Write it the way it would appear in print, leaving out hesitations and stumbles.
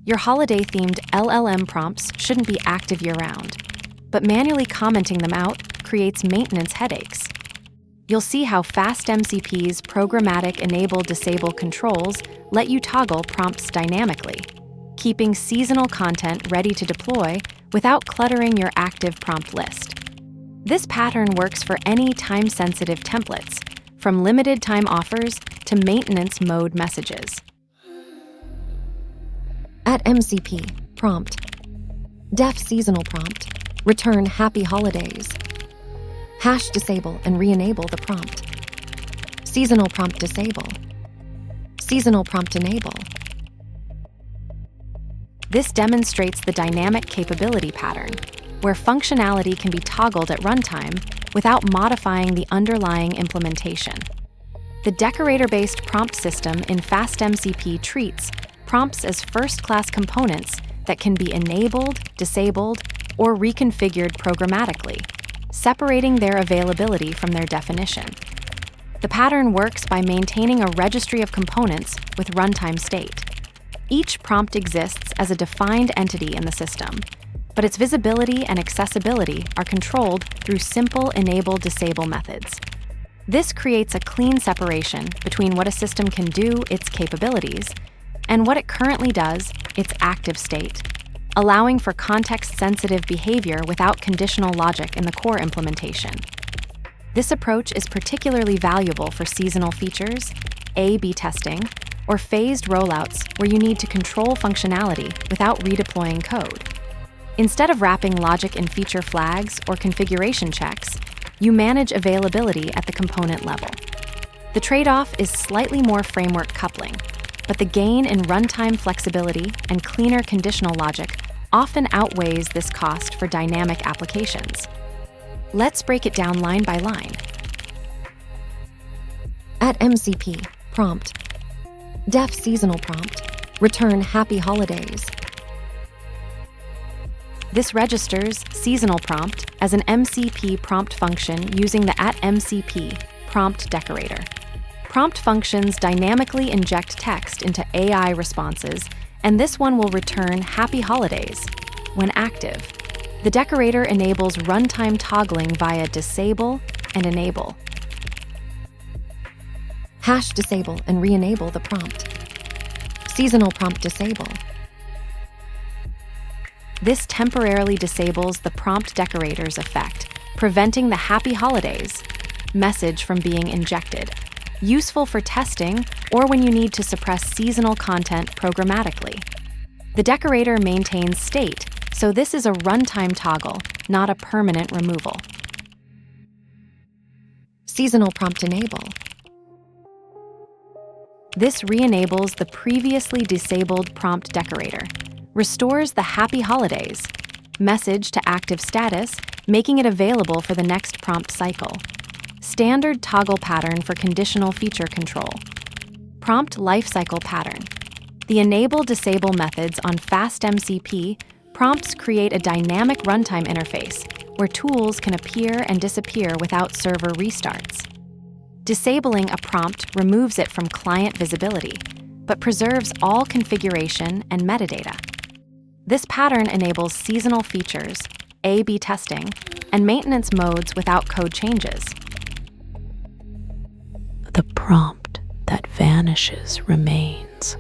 Your holiday-themed LLM prompts shouldn't be active year-round, but manually commenting them out creates maintenance headaches. You'll see how FastMCP's programmatic enable-disable controls let you toggle prompts dynamically, keeping seasonal content ready to deploy without cluttering your active prompt list. This pattern works for any time-sensitive templates, from limited-time offers to maintenance mode messages. At MCP, prompt. Def seasonal prompt. Return happy holidays. Hash disable and re-enable the prompt. Seasonal prompt disable. Seasonal prompt enable. This demonstrates the dynamic capability pattern, where functionality can be toggled at runtime without modifying the underlying implementation. The decorator-based prompt system in FastMCP treats prompts as first-class components that can be enabled, disabled, or reconfigured programmatically, separating their availability from their definition. The pattern works by maintaining a registry of components with runtime state. Each prompt exists as a defined entity in the system, but its visibility and accessibility are controlled through simple enable-disable methods. This creates a clean separation between what a system can do, its capabilities, and what it currently does, its active state, allowing for context-sensitive behavior without conditional logic in the core implementation. This approach is particularly valuable for seasonal features, A/B testing, or phased rollouts where you need to control functionality without redeploying code. Instead of wrapping logic in feature flags or configuration checks, you manage availability at the component level. The trade-off is slightly more framework coupling, but the gain in runtime flexibility and cleaner conditional logic often outweighs this cost for dynamic applications. Let's break it down line by line. At MCP, prompt. Def seasonal prompt. Return happy holidays. This registers seasonal prompt as an MCP prompt function using the @MCP prompt decorator. Prompt functions dynamically inject text into AI responses, and this one will return happy holidays when active. The decorator enables runtime toggling via disable and enable. Hash disable and re-enable the prompt. Seasonal prompt disable. This temporarily disables the prompt decorator's effect, preventing the happy holidays message from being injected, useful for testing or when you need to suppress seasonal content programmatically. The decorator maintains state, so this is a runtime toggle, not a permanent removal. Seasonal prompt enable. This re-enables the previously disabled prompt decorator, restores the happy holidays message to active status, making it available for the next prompt cycle. Standard toggle pattern for conditional feature control. Prompt lifecycle pattern. The enable-disable methods on FastMCP prompts create a dynamic runtime interface where tools can appear and disappear without server restarts. Disabling a prompt removes it from client visibility, but preserves all configuration and metadata. This pattern enables seasonal features, A/B testing, and maintenance modes without code changes. The prompt that vanishes remains.